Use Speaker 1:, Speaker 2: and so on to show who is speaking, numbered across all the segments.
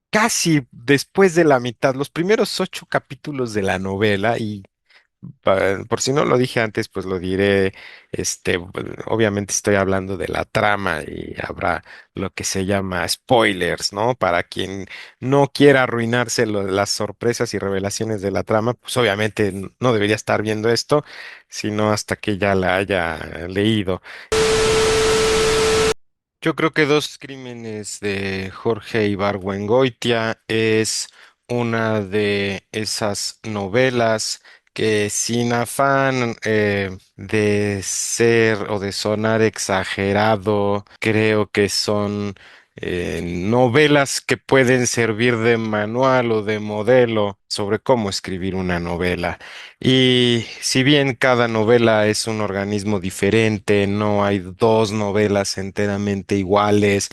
Speaker 1: casi después de la mitad, los primeros 8 capítulos de la novela, y por si no lo dije antes, pues lo diré. Obviamente estoy hablando de la trama y habrá lo que se llama spoilers, ¿no? Para quien no quiera arruinarse las sorpresas y revelaciones de la trama, pues obviamente no debería estar viendo esto, sino hasta que ya la haya leído. Yo creo que Dos crímenes de Jorge Ibargüengoitia es una de esas novelas que, sin afán de ser o de sonar exagerado, creo que son novelas que pueden servir de manual o de modelo sobre cómo escribir una novela. Y si bien cada novela es un organismo diferente, no hay dos novelas enteramente iguales,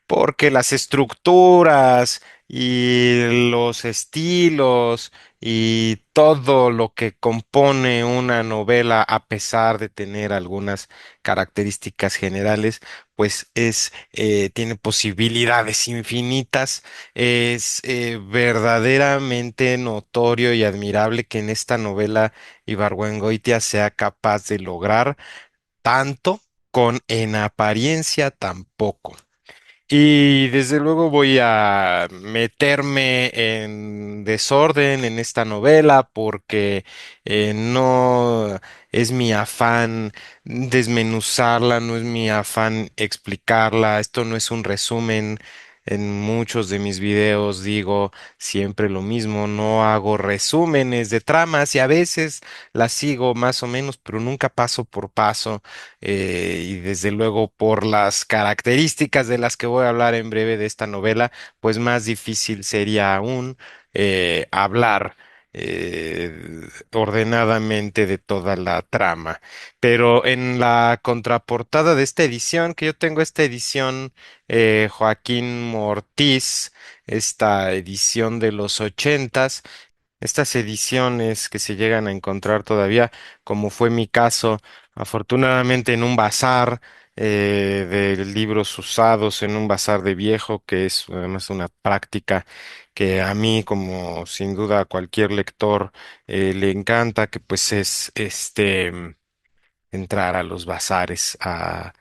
Speaker 1: porque las estructuras y los estilos y todo lo que compone una novela, a pesar de tener algunas características generales, pues tiene posibilidades infinitas. Es verdaderamente notorio y admirable que en esta novela Ibargüengoitia sea capaz de lograr tanto con en apariencia tan poco. Y desde luego voy a meterme en desorden en esta novela porque no es mi afán desmenuzarla, no es mi afán explicarla. Esto no es un resumen. En muchos de mis videos digo siempre lo mismo, no hago resúmenes de tramas y a veces las sigo más o menos, pero nunca paso por paso. Y desde luego por las características de las que voy a hablar en breve de esta novela, pues más difícil sería aún hablar ordenadamente de toda la trama. Pero en la contraportada de esta edición, que yo tengo esta edición Joaquín Mortiz, esta edición de los ochentas, estas ediciones que se llegan a encontrar todavía, como fue mi caso, afortunadamente en un bazar de libros usados, en un bazar de viejo, que es además una práctica que a mí, como sin duda a cualquier lector, le encanta, que pues es entrar a los bazares a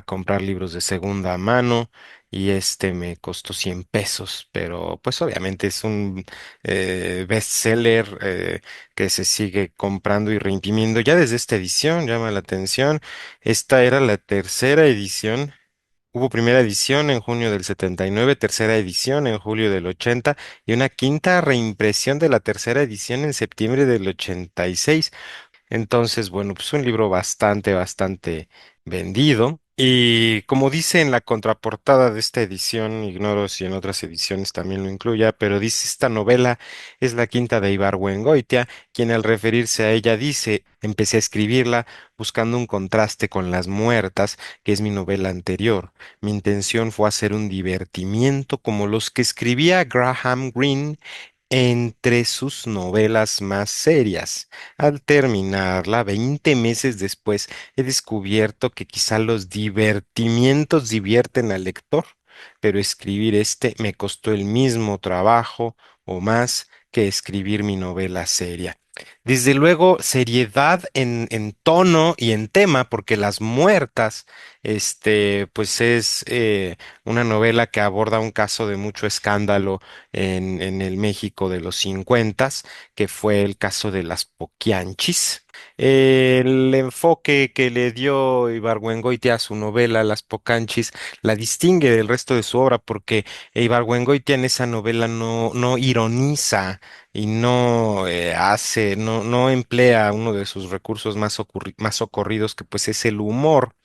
Speaker 1: comprar libros de segunda mano. Y este me costó 100 pesos, pero pues obviamente es un bestseller que se sigue comprando y reimprimiendo ya desde esta edición, llama la atención. Esta era la tercera edición. Hubo primera edición en junio del 79, tercera edición en julio del 80 y una quinta reimpresión de la tercera edición en septiembre del 86. Entonces, bueno, pues un libro bastante vendido. Y como dice en la contraportada de esta edición, ignoro si en otras ediciones también lo incluya, pero dice: esta novela es la quinta de Ibargüengoitia, quien al referirse a ella dice: empecé a escribirla buscando un contraste con Las Muertas, que es mi novela anterior. Mi intención fue hacer un divertimiento como los que escribía Graham Greene entre sus novelas más serias. Al terminarla, 20 meses después, he descubierto que quizá los divertimientos divierten al lector, pero escribir este me costó el mismo trabajo o más que escribir mi novela seria. Desde luego, seriedad en tono y en tema, porque Las Muertas, pues es una novela que aborda un caso de mucho escándalo en el México de los 50, que fue el caso de las Poquianchis. El enfoque que le dio Ibargüengoitia a su novela Las Pocanchis la distingue del resto de su obra, porque Ibargüengoitia en esa novela no ironiza y no emplea uno de sus recursos más socorridos, que pues es el humor.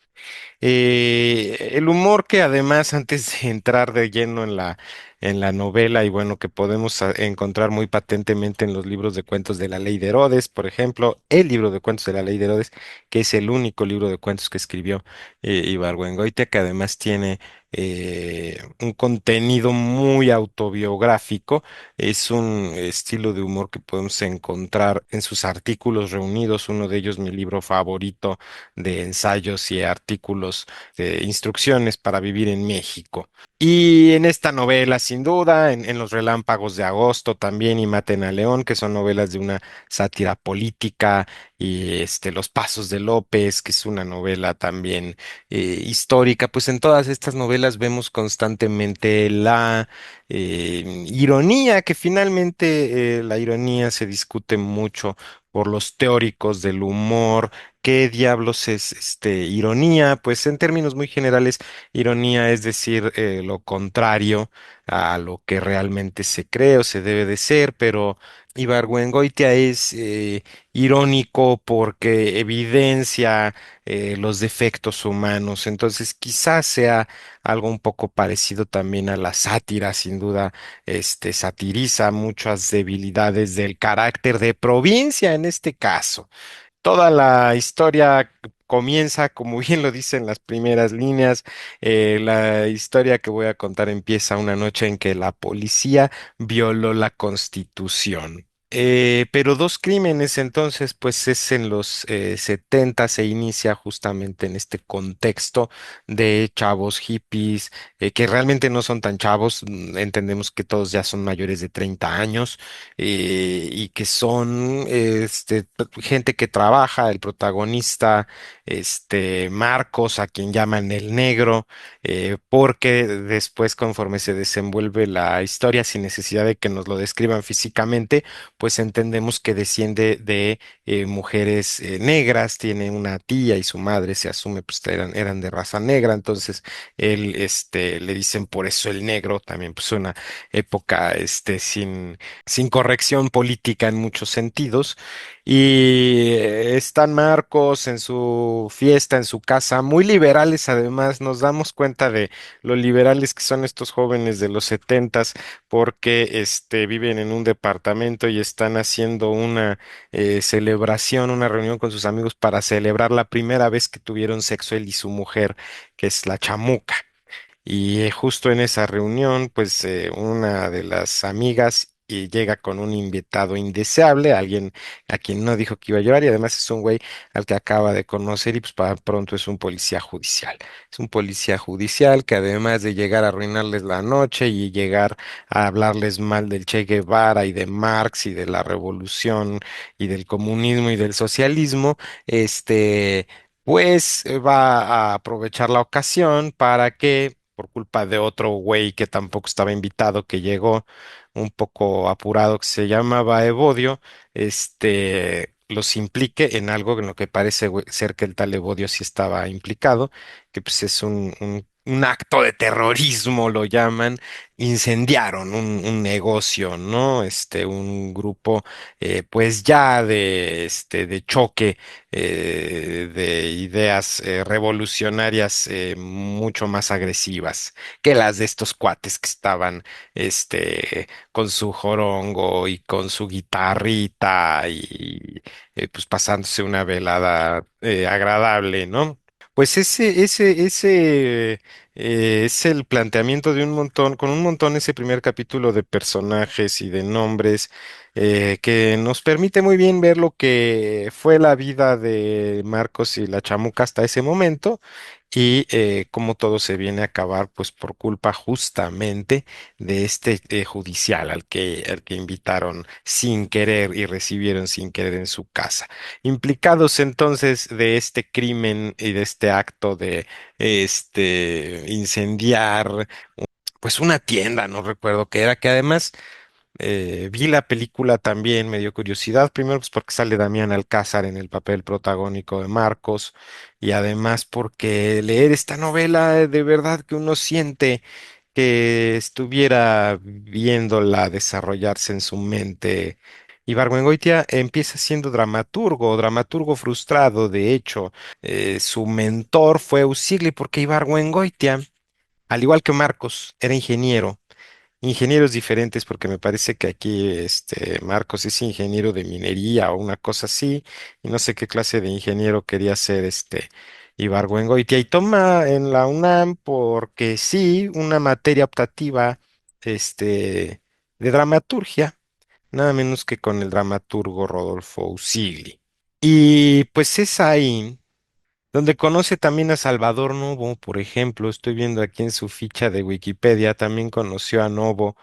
Speaker 1: El humor que, además, antes de entrar de lleno en la novela, y bueno, que podemos encontrar muy patentemente en los libros de cuentos de la Ley de Herodes, por ejemplo, el libro de cuentos de la Ley de Herodes, que es el único libro de cuentos que escribió Ibargüengoitia, que además tiene un contenido muy autobiográfico. Es un estilo de humor que podemos encontrar en sus artículos reunidos, uno de ellos mi libro favorito de ensayos y artículos de instrucciones para vivir en México. Y en esta novela, sin duda, en Los Relámpagos de Agosto también y Maten a León, que son novelas de una sátira política, y Los Pasos de López, que es una novela también histórica. Pues en todas estas novelas vemos constantemente la ironía, que finalmente la ironía se discute mucho por los teóricos del humor. ¿Qué diablos es ironía? Pues en términos muy generales, ironía es decir lo contrario a lo que realmente se cree o se debe de ser, pero Ibargüengoitia es irónico porque evidencia los defectos humanos. Entonces quizás sea algo un poco parecido también a la sátira. Sin duda, satiriza muchas debilidades del carácter de provincia en este caso. Toda la historia comienza, como bien lo dicen las primeras líneas. La historia que voy a contar empieza una noche en que la policía violó la Constitución. Pero dos crímenes, entonces, pues es en los 70. Se inicia justamente en este contexto de chavos hippies, que realmente no son tan chavos. Entendemos que todos ya son mayores de 30 años, y que son gente que trabaja. El protagonista, Marcos, a quien llaman el negro, porque después, conforme se desenvuelve la historia, sin necesidad de que nos lo describan físicamente, pues entendemos que desciende de mujeres negras. Tiene una tía y su madre se asume pues eran de raza negra. Entonces él, le dicen por eso el negro. También pues una época, sin corrección política en muchos sentidos. Y están Marcos en su fiesta, en su casa, muy liberales. Además, nos damos cuenta de lo liberales que son estos jóvenes de los 70, porque viven en un departamento y están haciendo una celebración, una reunión con sus amigos para celebrar la primera vez que tuvieron sexo él y su mujer, que es la chamuca. Y justo en esa reunión, pues una de las amigas llega con un invitado indeseable, alguien a quien no dijo que iba a llevar, y además es un güey al que acaba de conocer, y pues para pronto es un policía judicial. Es un policía judicial que, además de llegar a arruinarles la noche y llegar a hablarles mal del Che Guevara y de Marx y de la revolución y del comunismo y del socialismo, pues va a aprovechar la ocasión para que, por culpa de otro güey que tampoco estaba invitado, que llegó un poco apurado, que se llamaba Evodio, los implique en algo en lo que parece ser que el tal Evodio sí estaba implicado, que pues es un acto de terrorismo, lo llaman. Incendiaron un negocio, ¿no? Un grupo, pues ya de choque, de ideas revolucionarias mucho más agresivas que las de estos cuates que estaban con su jorongo y con su guitarrita, y pues pasándose una velada agradable, ¿no? Pues ese es el planteamiento de un montón, con un montón, ese primer capítulo de personajes y de nombres, que nos permite muy bien ver lo que fue la vida de Marcos y la Chamuca hasta ese momento, y cómo todo se viene a acabar, pues por culpa justamente de este judicial al que invitaron sin querer y recibieron sin querer en su casa. Implicados entonces de este crimen y de este acto de incendiar pues una tienda, no recuerdo qué era, que además vi la película también, me dio curiosidad. Primero, pues porque sale Damián Alcázar en el papel protagónico de Marcos, y además porque leer esta novela, de verdad que uno siente que estuviera viéndola desarrollarse en su mente. Ibargüengoitia empieza siendo dramaturgo, dramaturgo frustrado. De hecho, su mentor fue Usigli, porque Ibargüengoitia, al igual que Marcos, era ingeniero. Ingenieros diferentes, porque me parece que aquí Marcos es ingeniero de minería o una cosa así, y no sé qué clase de ingeniero quería ser Ibargüengoitia. Y toma en la UNAM, porque sí, una materia optativa de dramaturgia, nada menos que con el dramaturgo Rodolfo Usigli. Y pues es ahí donde conoce también a Salvador Novo, por ejemplo. Estoy viendo aquí en su ficha de Wikipedia, también conoció a Novo,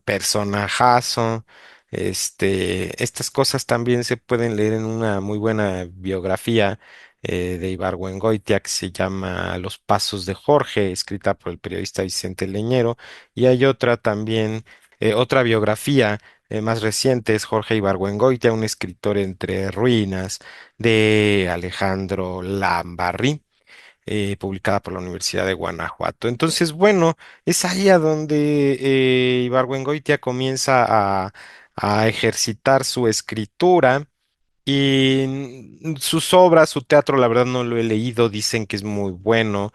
Speaker 1: personajazo. Estas cosas también se pueden leer en una muy buena biografía de Ibargüengoitia que se llama Los Pasos de Jorge, escrita por el periodista Vicente Leñero. Y hay otra también, otra biografía más reciente, es Jorge Ibargüengoitia, un escritor entre ruinas de Alejandro Lambarri, publicada por la Universidad de Guanajuato. Entonces, bueno, es ahí a donde Ibargüengoitia comienza a ejercitar su escritura. Y sus obras, su teatro, la verdad no lo he leído, dicen que es muy bueno,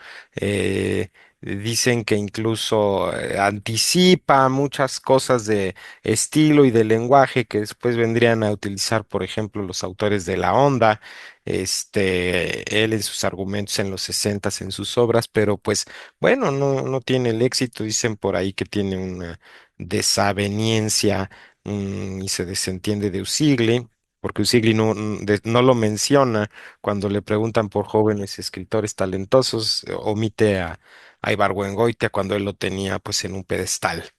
Speaker 1: dicen que incluso anticipa muchas cosas de estilo y de lenguaje que después vendrían a utilizar, por ejemplo, los autores de la onda, él en sus argumentos en los sesentas en sus obras, pero pues bueno, no tiene el éxito, dicen por ahí que tiene una desaveniencia y se desentiende de Usigli porque Usigli no lo menciona cuando le preguntan por jóvenes escritores talentosos, omite a Ibargüengoitia cuando él lo tenía pues en un pedestal.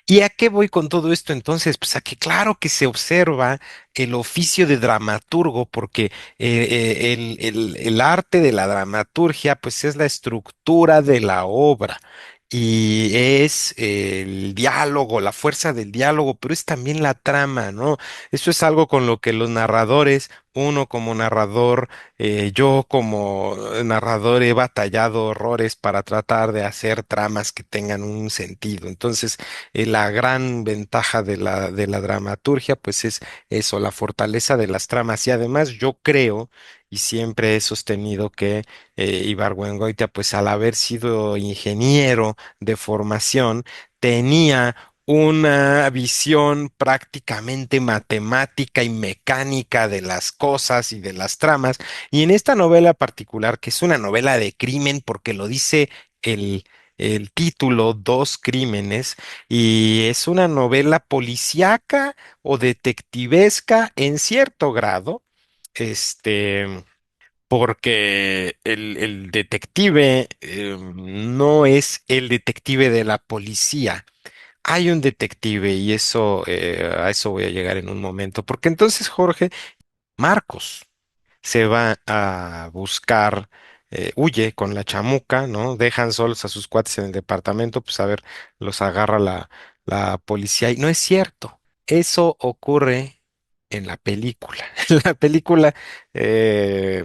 Speaker 1: ¿Y a qué voy con todo esto entonces? Pues a que claro que se observa el oficio de dramaturgo, porque el arte de la dramaturgia pues es la estructura de la obra. Y es el diálogo, la fuerza del diálogo, pero es también la trama, ¿no? Eso es algo con lo que los narradores, uno como narrador, yo como narrador he batallado horrores para tratar de hacer tramas que tengan un sentido. Entonces, la gran ventaja de la dramaturgia, pues es eso, la fortaleza de las tramas. Y además yo creo, y siempre he sostenido que Ibargüengoitia, pues al haber sido ingeniero de formación, tenía una visión prácticamente matemática y mecánica de las cosas y de las tramas. Y en esta novela particular, que es una novela de crimen, porque lo dice el, el título, Dos Crímenes, y es una novela policíaca o detectivesca en cierto grado, este, porque el detective no es el detective de la policía. Hay un detective y eso, a eso voy a llegar en un momento, porque entonces Jorge Marcos se va a buscar, huye con la chamuca, ¿no? Dejan solos a sus cuates en el departamento, pues a ver, los agarra la policía. Y no es cierto, eso ocurre en la película. En la película eh,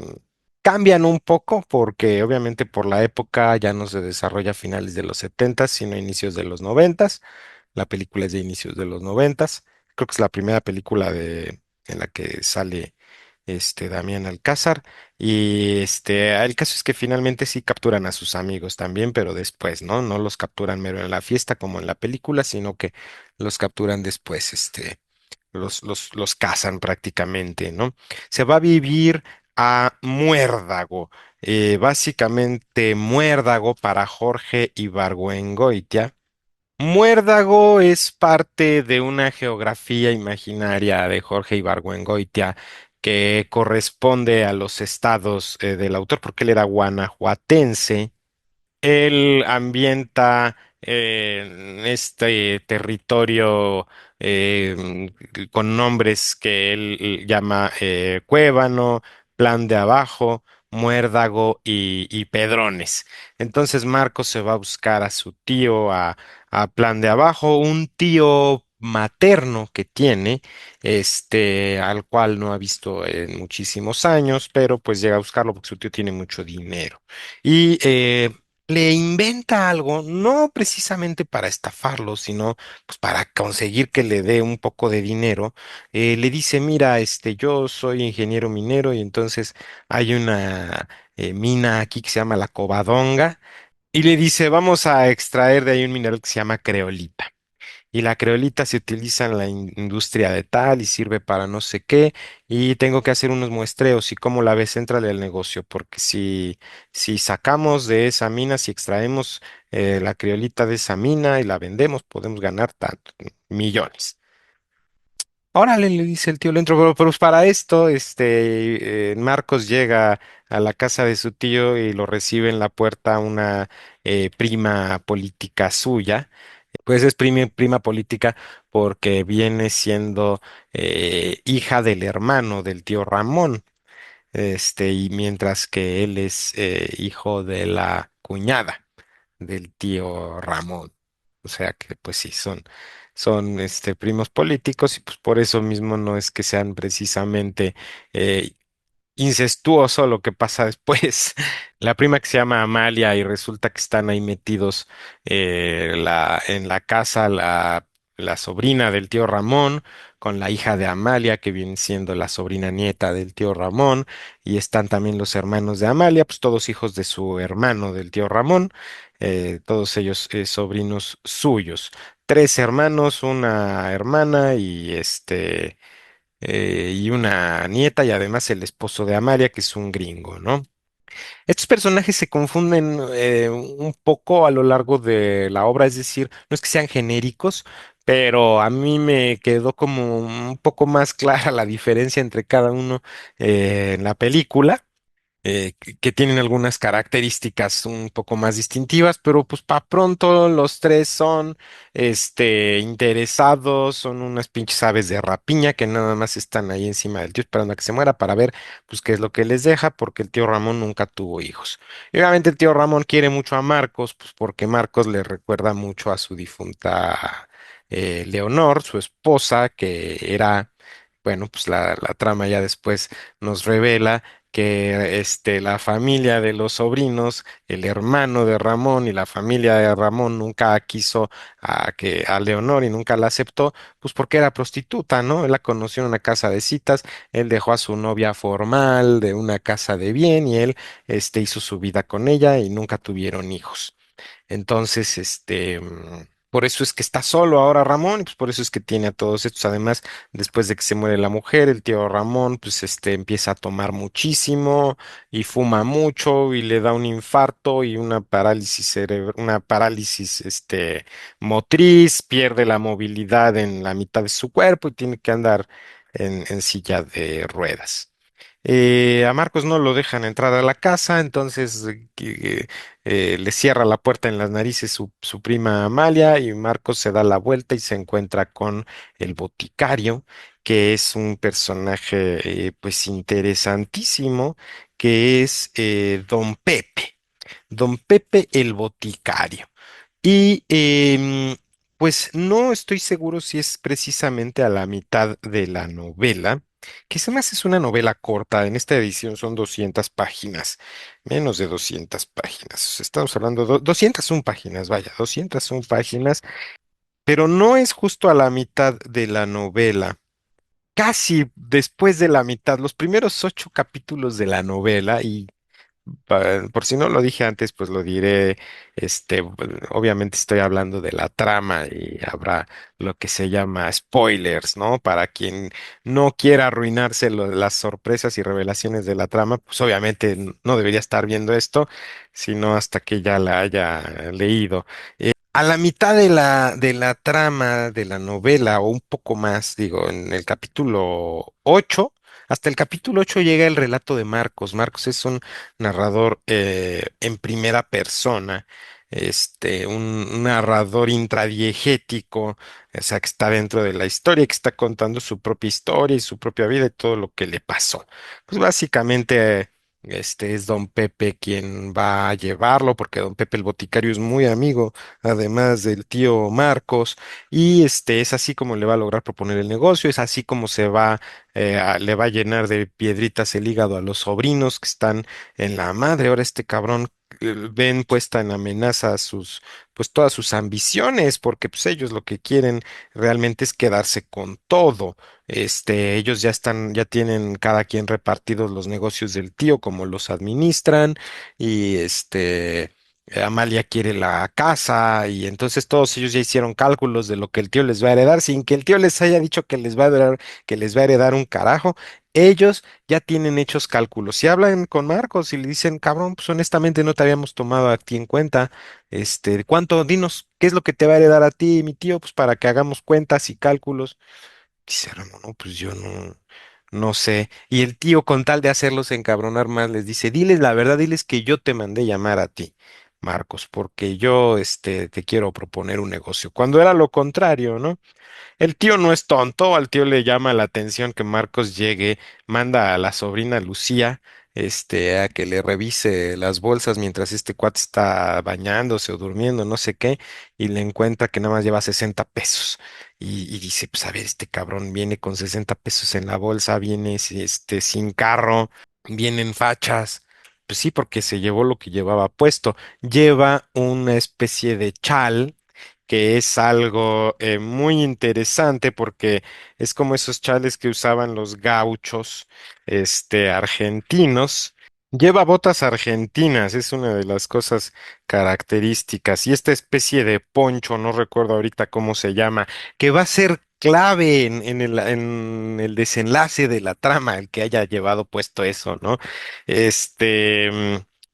Speaker 1: cambian un poco porque obviamente por la época ya no se desarrolla a finales de los 70, sino a inicios de los 90. La película es de inicios de los 90. Creo que es la primera película en la que sale Damián Alcázar. Y el caso es que finalmente sí capturan a sus amigos también, pero después, ¿no? No los capturan mero en la fiesta como en la película, sino que los capturan después, los cazan prácticamente, ¿no? Se va a vivir a Muérdago. Básicamente Muérdago para Jorge Ibargüengoitia. Muérdago es parte de una geografía imaginaria de Jorge Ibargüengoitia que corresponde a los estados del autor, porque él era guanajuatense. Él ambienta este territorio con nombres que él llama Cuébano, Plan de Abajo, Muérdago y Pedrones. Entonces Marcos se va a buscar a su tío a Plan de Abajo, un tío materno que tiene, al cual no ha visto en muchísimos años, pero pues llega a buscarlo porque su tío tiene mucho dinero. Y le inventa algo, no precisamente para estafarlo, sino pues para conseguir que le dé un poco de dinero. Le dice, mira, yo soy ingeniero minero y entonces hay una mina aquí que se llama la Covadonga y le dice, vamos a extraer de ahí un mineral que se llama creolita. Y la creolita se utiliza en la industria de tal y sirve para no sé qué. Y tengo que hacer unos muestreos. ¿Y cómo la ves? Éntrale al negocio. Porque si sacamos de esa mina, si extraemos la creolita de esa mina y la vendemos, podemos ganar tanto, millones. Órale, le dice el tío Lentro, pero pues para esto, Marcos llega a la casa de su tío y lo recibe en la puerta una prima política suya. Pues es prima política porque viene siendo hija del hermano del tío Ramón, y mientras que él es hijo de la cuñada del tío Ramón. O sea que pues sí, son primos políticos y pues por eso mismo no es que sean precisamente eh, incestuoso lo que pasa después. La prima que se llama Amalia y resulta que están ahí metidos en la casa la sobrina del tío Ramón con la hija de Amalia que viene siendo la sobrina nieta del tío Ramón y están también los hermanos de Amalia, pues todos hijos de su hermano del tío Ramón, todos ellos sobrinos suyos. Tres hermanos, una hermana y una nieta y además el esposo de Amalia, que es un gringo, ¿no? Estos personajes se confunden un poco a lo largo de la obra, es decir, no es que sean genéricos, pero a mí me quedó como un poco más clara la diferencia entre cada uno en la película que tienen algunas características un poco más distintivas, pero pues para pronto los tres son interesados, son unas pinches aves de rapiña que nada más están ahí encima del tío esperando a que se muera para ver pues qué es lo que les deja, porque el tío Ramón nunca tuvo hijos. Y obviamente el tío Ramón quiere mucho a Marcos, pues porque Marcos le recuerda mucho a su difunta Leonor, su esposa, que era, bueno, pues la trama ya después nos revela que la familia de los sobrinos, el hermano de Ramón y la familia de Ramón nunca quiso a Leonor y nunca la aceptó, pues porque era prostituta, ¿no? Él la conoció en una casa de citas, él dejó a su novia formal de una casa de bien y él hizo su vida con ella y nunca tuvieron hijos. Entonces, por eso es que está solo ahora Ramón, y pues por eso es que tiene a todos estos. Además, después de que se muere la mujer, el tío Ramón, pues empieza a tomar muchísimo y fuma mucho y le da un infarto y una parálisis una parálisis, motriz, pierde la movilidad en la mitad de su cuerpo y tiene que andar en silla de ruedas. A Marcos no lo dejan entrar a la casa, entonces le cierra la puerta en las narices su prima Amalia y Marcos se da la vuelta y se encuentra con el boticario, que es un personaje pues interesantísimo, que es Don Pepe. Don Pepe el boticario. Y pues no estoy seguro si es precisamente a la mitad de la novela, que se me hace es una novela corta. En esta edición son 200 páginas, menos de 200 páginas. Estamos hablando de 201 páginas, vaya, 201 páginas, pero no es justo a la mitad de la novela. Casi después de la mitad, los primeros 8 capítulos de la novela, y por si no lo dije antes, pues lo diré. Obviamente estoy hablando de la trama y habrá lo que se llama spoilers, ¿no? Para quien no quiera arruinarse las sorpresas y revelaciones de la trama, pues obviamente no debería estar viendo esto, sino hasta que ya la haya leído. A la mitad de la trama de la novela, o un poco más, digo, en el capítulo 8, hasta el capítulo 8 llega el relato de Marcos. Marcos es un narrador en primera persona, un narrador intradiegético, o sea, que está dentro de la historia, que está contando su propia historia y su propia vida y todo lo que le pasó. Pues básicamente. Es Don Pepe quien va a llevarlo, porque Don Pepe el boticario es muy amigo además del tío Marcos, y es así como le va a lograr proponer el negocio, es así como le va a llenar de piedritas el hígado a los sobrinos que están en la madre. Ahora este cabrón ven puesta en amenaza pues todas sus ambiciones, porque pues ellos lo que quieren realmente es quedarse con todo. Ellos ya tienen cada quien repartidos los negocios del tío, como los administran, y Amalia quiere la casa y entonces todos ellos ya hicieron cálculos de lo que el tío les va a heredar sin que el tío les haya dicho que les va a heredar un carajo. Ellos ya tienen hechos cálculos. Si hablan con Marcos y le dicen, cabrón, pues honestamente no te habíamos tomado a ti en cuenta. ¿Cuánto? Dinos, ¿qué es lo que te va a heredar a ti, mi tío? Pues para que hagamos cuentas y cálculos. Dice Ramón, no, pues yo no sé. Y el tío, con tal de hacerlos encabronar más, les dice, diles la verdad, diles que yo te mandé llamar a ti, Marcos, porque yo, te quiero proponer un negocio. Cuando era lo contrario, ¿no? El tío no es tonto, al tío le llama la atención que Marcos llegue, manda a la sobrina Lucía, a que le revise las bolsas mientras este cuate está bañándose o durmiendo, no sé qué, y le encuentra que nada más lleva 60 pesos. Y dice, pues a ver, este cabrón viene con 60 pesos en la bolsa, viene sin carro, vienen fachas. Pues sí, porque se llevó lo que llevaba puesto. Lleva una especie de chal que es algo muy interesante porque es como esos chales que usaban los gauchos, argentinos. Lleva botas argentinas, es una de las cosas características. Y esta especie de poncho, no recuerdo ahorita cómo se llama, que va a ser clave en el desenlace de la trama, el que haya llevado puesto eso, ¿no?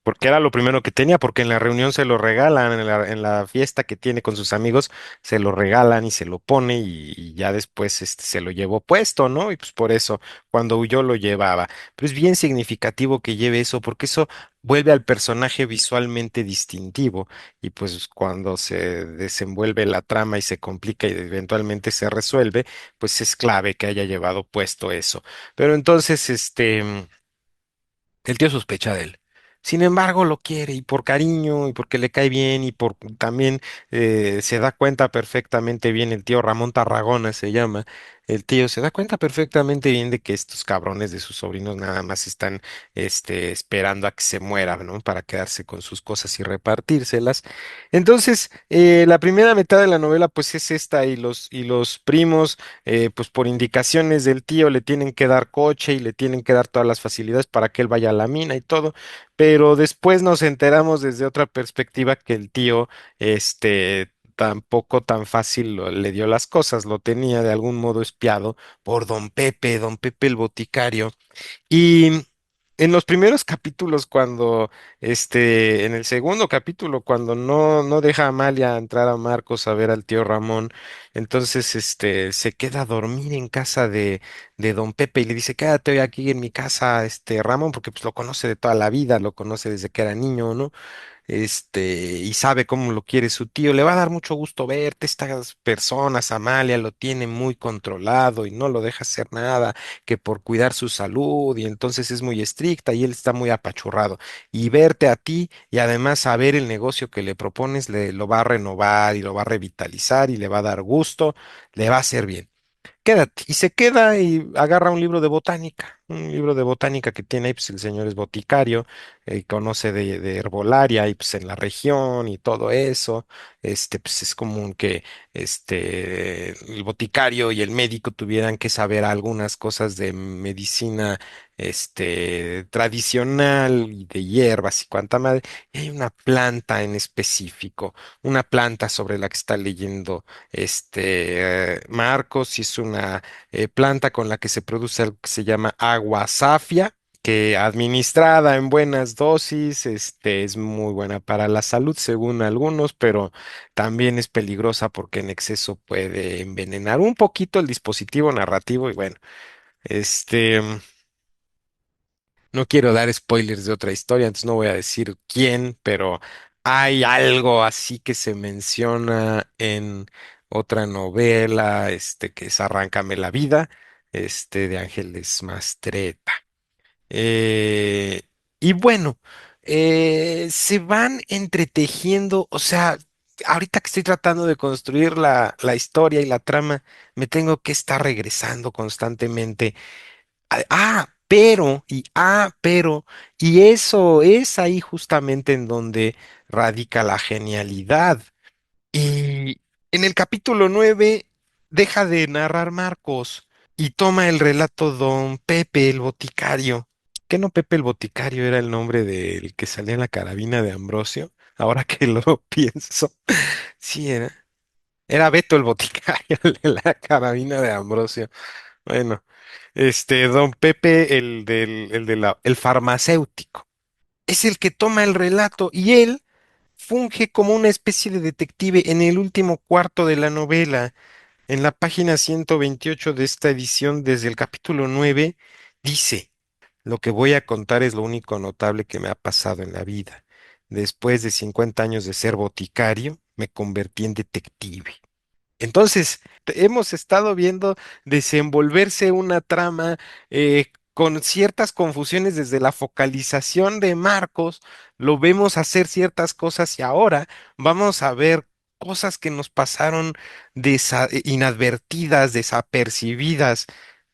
Speaker 1: Porque era lo primero que tenía, porque en la reunión se lo regalan, en la fiesta que tiene con sus amigos, se lo regalan y se lo pone y ya después se lo llevó puesto, ¿no? Y pues por eso, cuando huyó lo llevaba. Pero es bien significativo que lleve eso, porque eso vuelve al personaje visualmente distintivo y pues cuando se desenvuelve la trama y se complica y eventualmente se resuelve, pues es clave que haya llevado puesto eso. Pero entonces, el tío sospecha de él. Sin embargo, lo quiere y por cariño y porque le cae bien y por también se da cuenta perfectamente bien el tío Ramón Tarragona se llama. El tío se da cuenta perfectamente bien de que estos cabrones de sus sobrinos nada más están esperando a que se muera, ¿no? Para quedarse con sus cosas y repartírselas. Entonces, la primera mitad de la novela pues es esta y los primos pues por indicaciones del tío le tienen que dar coche y le tienen que dar todas las facilidades para que él vaya a la mina y todo, pero después nos enteramos desde otra perspectiva que el tío, tampoco tan fácil le dio las cosas, lo tenía de algún modo espiado por don Pepe el boticario. Y en los primeros capítulos, en el segundo capítulo, cuando no deja a Amalia entrar a Marcos a ver al tío Ramón, entonces, se queda a dormir en casa de don Pepe y le dice, quédate hoy aquí en mi casa, Ramón, porque pues lo conoce de toda la vida, lo conoce desde que era niño, ¿no? Y sabe cómo lo quiere su tío. Le va a dar mucho gusto verte. Estas personas, Amalia, lo tiene muy controlado y no lo deja hacer nada, que por cuidar su salud, y entonces es muy estricta y él está muy apachurrado. Y verte a ti y además saber el negocio que le propones, lo va a renovar y lo va a revitalizar y le va a dar gusto, le va a hacer bien. Quédate. Y se queda y agarra un libro de botánica que tiene ahí, pues el señor es boticario, conoce de herbolaria y pues en la región y todo eso, pues es común que el boticario y el médico tuvieran que saber algunas cosas de medicina, tradicional y de hierbas y cuanta madre. Y hay una planta en específico, una planta sobre la que está leyendo Marcos, y es una planta con la que se produce algo que se llama agua safia, que administrada en buenas dosis, es muy buena para la salud, según algunos, pero también es peligrosa porque en exceso puede envenenar un poquito el dispositivo narrativo y bueno, este... no quiero dar spoilers de otra historia, entonces no voy a decir quién, pero hay algo así que se menciona en otra novela, que es Arráncame la vida, de Ángeles Mastreta. Eh, y bueno, se van entretejiendo, o sea, ahorita que estoy tratando de construir la historia y la trama, me tengo que estar regresando constantemente. Y eso es ahí justamente en donde radica la genialidad. Y en el capítulo 9 deja de narrar Marcos y toma el relato don Pepe el boticario. ¿Qué no Pepe el boticario era el nombre del que salía en la carabina de Ambrosio? Ahora que lo pienso. Sí, era Beto el boticario, el de la carabina de Ambrosio. Bueno, don Pepe, el farmacéutico, es el que toma el relato y él funge como una especie de detective en el último cuarto de la novela. En la página 128 de esta edición, desde el capítulo 9, dice, lo que voy a contar es lo único notable que me ha pasado en la vida. Después de 50 años de ser boticario, me convertí en detective. Entonces, hemos estado viendo desenvolverse una trama con ciertas confusiones desde la focalización de Marcos, lo vemos hacer ciertas cosas y ahora vamos a ver cosas que nos pasaron inadvertidas, desapercibidas,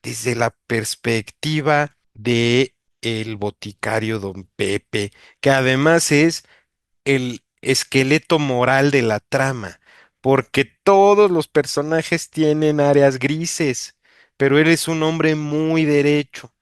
Speaker 1: desde la perspectiva de el boticario Don Pepe, que además es el esqueleto moral de la trama, porque todos los personajes tienen áreas grises, pero él es un hombre muy derecho.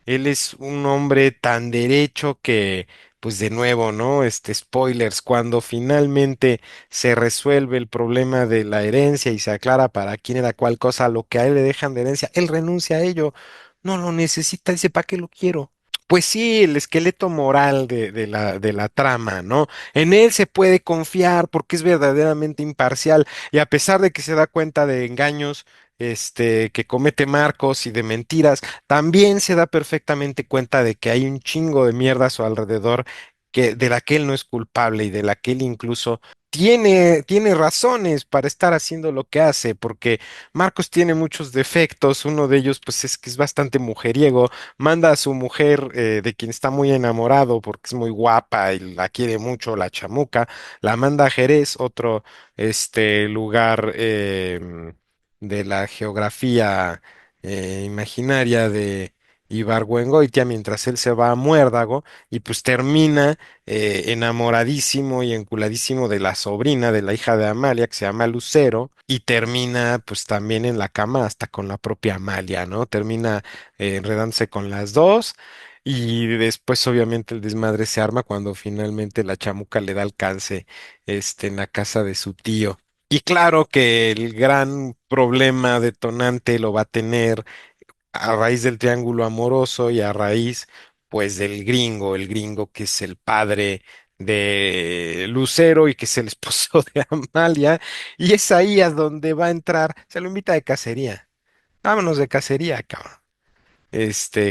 Speaker 1: Él es un hombre tan derecho que, pues de nuevo, ¿no? Spoilers, cuando finalmente se resuelve el problema de la herencia y se aclara para quién era cuál cosa, lo que a él le dejan de herencia, él renuncia a ello, no lo necesita, dice, ¿para qué lo quiero? Pues sí, el esqueleto moral de la trama, ¿no? En él se puede confiar porque es verdaderamente imparcial y a pesar de que se da cuenta de engaños, que comete Marcos y de mentiras, también se da perfectamente cuenta de que hay un chingo de mierda a su alrededor de la que él no es culpable y de la que él incluso tiene razones para estar haciendo lo que hace, porque Marcos tiene muchos defectos, uno de ellos pues es que es bastante mujeriego, manda a su mujer de quien está muy enamorado porque es muy guapa y la quiere mucho, la chamuca, la manda a Jerez, otro lugar de la geografía imaginaria de Ibargüengoitia, mientras él se va a Muérdago y pues termina enamoradísimo y enculadísimo de la sobrina de la hija de Amalia, que se llama Lucero, y termina pues también en la cama hasta con la propia Amalia, ¿no? Termina enredándose con las dos. Y después, obviamente, el desmadre se arma cuando finalmente la chamuca le da alcance, en la casa de su tío. Y claro que el gran problema detonante lo va a tener a raíz del triángulo amoroso y a raíz, pues, del gringo, el gringo que es el padre de Lucero y que es el esposo de Amalia. Y es ahí a donde va a entrar, se lo invita de cacería. Vámonos de cacería, cabrón.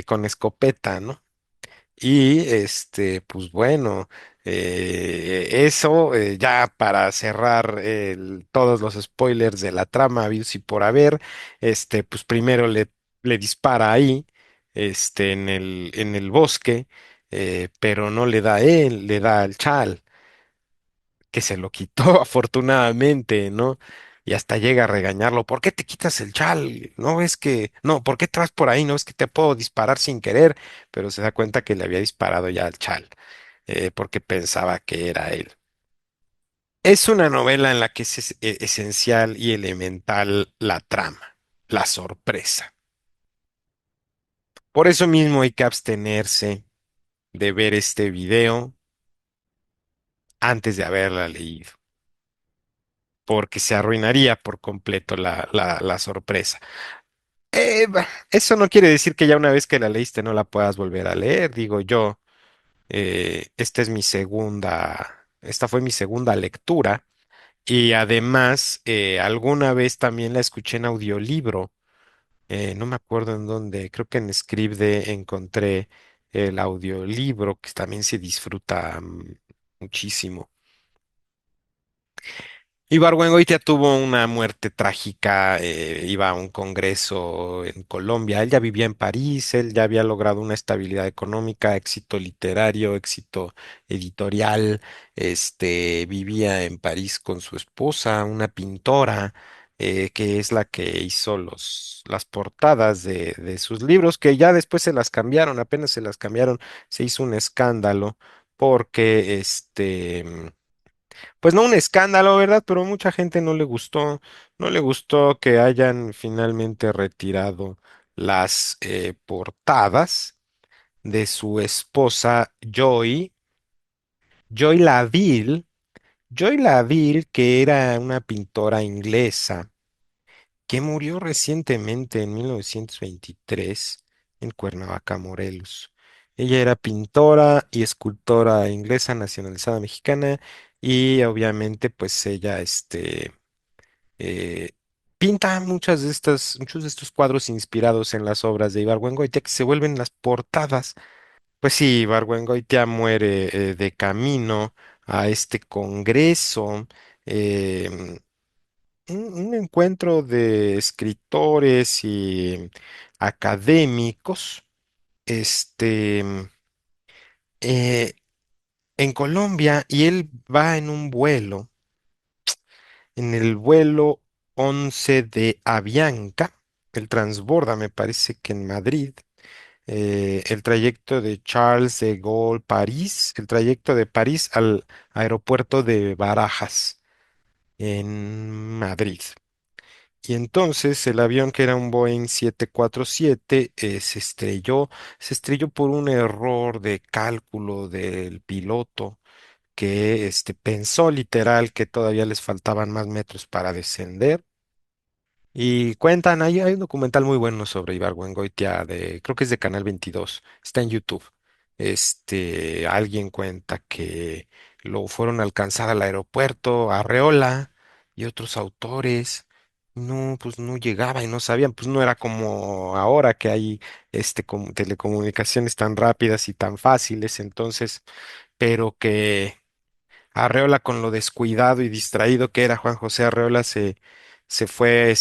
Speaker 1: Con escopeta, ¿no? Y pues bueno, eso ya para cerrar todos los spoilers de la trama, habidos y por haber, pues primero le dispara ahí, en el bosque, pero no le da a él, le da al chal que se lo quitó afortunadamente, ¿no? Y hasta llega a regañarlo, ¿por qué te quitas el chal? ¿No ves que, no, ¿por qué traes por ahí? ¿No ves que te puedo disparar sin querer? Pero se da cuenta que le había disparado ya al chal, porque pensaba que era él. Es una novela en la que es esencial y elemental la trama, la sorpresa. Por eso mismo hay que abstenerse de ver este video antes de haberla leído, porque se arruinaría por completo la sorpresa. Eso no quiere decir que ya una vez que la leíste no la puedas volver a leer, digo yo. Esta fue mi segunda lectura y además alguna vez también la escuché en audiolibro. No me acuerdo en dónde, creo que en Scribd encontré el audiolibro que también se disfruta muchísimo. Ibargüengoitia tuvo una muerte trágica, iba a un congreso en Colombia, él ya vivía en París, él ya había logrado una estabilidad económica, éxito literario, éxito editorial, vivía en París con su esposa, una pintora, que es la que hizo las portadas de sus libros, que ya después se las cambiaron, apenas se las cambiaron, se hizo un escándalo porque pues no un escándalo, ¿verdad? Pero mucha gente no le gustó que hayan finalmente retirado las portadas de su esposa Joy Joy Laville, que era una pintora inglesa que murió recientemente en 1923 en Cuernavaca, Morelos. Ella era pintora y escultora inglesa nacionalizada mexicana y obviamente pues ella pinta muchos de estos cuadros inspirados en las obras de Ibargüengoitia que se vuelven las portadas. Pues sí, Ibargüengoitia muere de camino a este congreso, em, un encuentro de escritores y académicos, este, eh, en Colombia, y él va en un vuelo, en el vuelo 11 de Avianca, el transborda, me parece que en Madrid, el trayecto de Charles de Gaulle, París, el trayecto de París al aeropuerto de Barajas, en Madrid. Y entonces el avión, que era un Boeing 747, se estrelló por un error de cálculo del piloto que pensó literal que todavía les faltaban más metros para descender. Y cuentan, hay un documental muy bueno sobre Ibargüengoitia, creo que es de Canal 22, está en YouTube. Alguien cuenta que lo fueron a alcanzar al aeropuerto, Arreola y otros autores. No, pues no llegaba y no sabían, pues no era como ahora que hay como telecomunicaciones tan rápidas y tan fáciles, entonces, pero que Arreola, con lo descuidado y distraído que era Juan José Arreola, se fue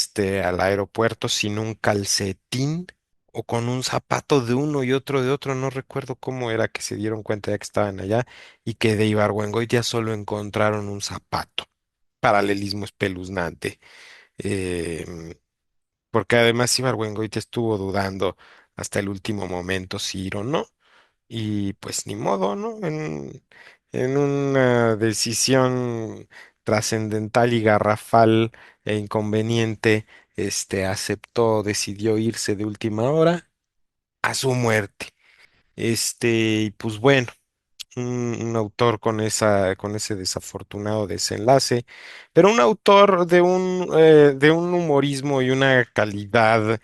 Speaker 1: al aeropuerto sin un calcetín o con un zapato de uno y otro de otro. No recuerdo cómo era que se dieron cuenta ya que estaban allá, y que de Ibargüengoitia solo encontraron un zapato. Paralelismo espeluznante. Em, Porque además Ibargüengoitia estuvo dudando hasta el último momento si ir o no. Y pues ni modo, ¿no? En una decisión trascendental y garrafal e inconveniente, decidió irse de última hora a su muerte. Y pues bueno, un autor con ese desafortunado desenlace, pero un autor de un humorismo y una calidad.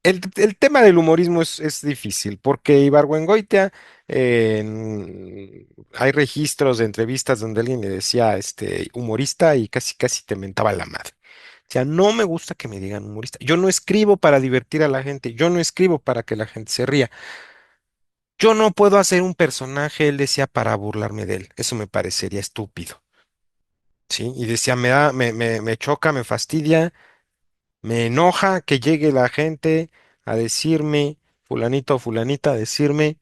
Speaker 1: El tema del humorismo es difícil, porque Ibargüengoitia, hay registros de entrevistas donde alguien le decía humorista y casi casi te mentaba la madre. O sea, no me gusta que me digan humorista. Yo no escribo para divertir a la gente, yo no escribo para que la gente se ría. Yo no puedo hacer un personaje, él decía, para burlarme de él. Eso me parecería estúpido. ¿Sí? Y decía, me choca, me fastidia. Me enoja que llegue la gente a decirme, fulanito o fulanita, a decirme,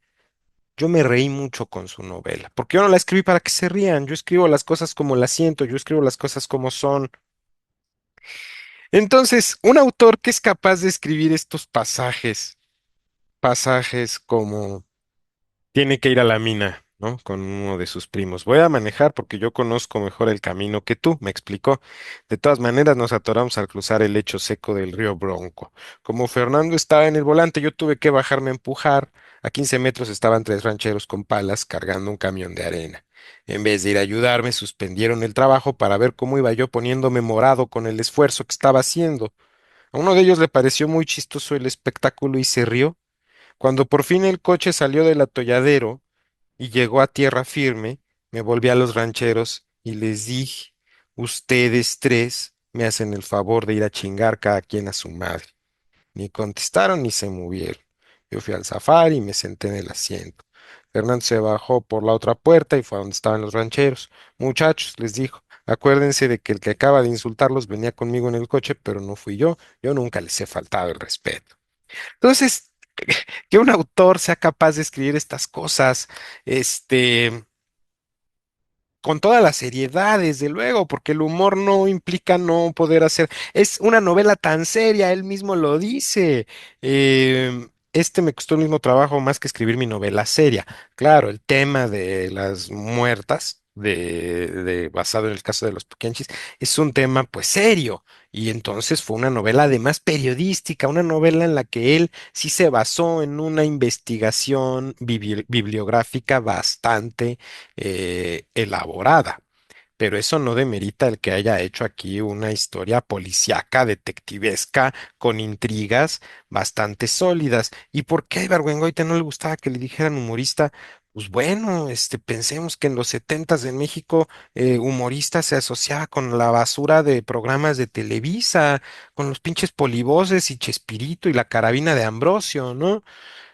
Speaker 1: yo me reí mucho con su novela, porque yo no la escribí para que se rían, yo escribo las cosas como las siento, yo escribo las cosas como son. Entonces, un autor que es capaz de escribir estos pasajes como tiene que ir a la mina, ¿no? Con uno de sus primos. Voy a manejar porque yo conozco mejor el camino que tú, me explicó. De todas maneras, nos atoramos al cruzar el lecho seco del río Bronco. Como Fernando estaba en el volante, yo tuve que bajarme a empujar. A 15 metros estaban tres rancheros con palas cargando un camión de arena. En vez de ir a ayudarme, suspendieron el trabajo para ver cómo iba yo poniéndome morado con el esfuerzo que estaba haciendo. A uno de ellos le pareció muy chistoso el espectáculo y se rió. Cuando por fin el coche salió del atolladero y llegó a tierra firme, me volví a los rancheros y les dije, ustedes tres me hacen el favor de ir a chingar cada quien a su madre. Ni contestaron ni se movieron. Yo fui al safari y me senté en el asiento. Fernando se bajó por la otra puerta y fue a donde estaban los rancheros. Muchachos, les dijo, acuérdense de que el que acaba de insultarlos venía conmigo en el coche, pero no fui yo. Yo nunca les he faltado el respeto. Entonces, que un autor sea capaz de escribir estas cosas, este, con toda la seriedad, desde luego, porque el humor no implica no poder hacer. Es una novela tan seria, él mismo lo dice. Me costó el mismo trabajo más que escribir mi novela seria. Claro, el tema de las muertas, basado en el caso de los Puquenchis, es un tema pues serio. Y entonces fue una novela además periodística, una novela en la que él sí se basó en una investigación bibliográfica bastante elaborada, pero eso no demerita el que haya hecho aquí una historia policíaca, detectivesca, con intrigas bastante sólidas. ¿Y por qué a Ibargüengoitia no le gustaba que le dijeran humorista? Pues bueno, pensemos que en los setentas en México, humorista se asociaba con la basura de programas de Televisa, con los pinches polivoces y Chespirito y la carabina de Ambrosio, ¿no?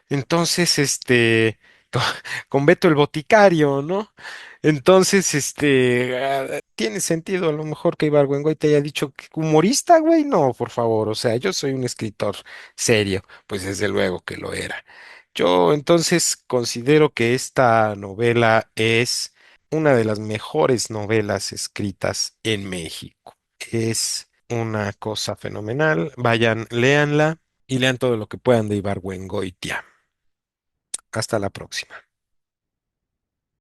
Speaker 1: Entonces, con, con Beto el Boticario, ¿no? Entonces, tiene sentido a lo mejor que Ibargüengoy te haya dicho que humorista, güey, no, por favor, o sea, yo soy un escritor serio, pues desde luego que lo era. Yo entonces considero que esta novela es una de las mejores novelas escritas en México. Es una cosa fenomenal. Vayan, léanla y lean todo lo que puedan de Ibargüengoitia. Hasta la próxima.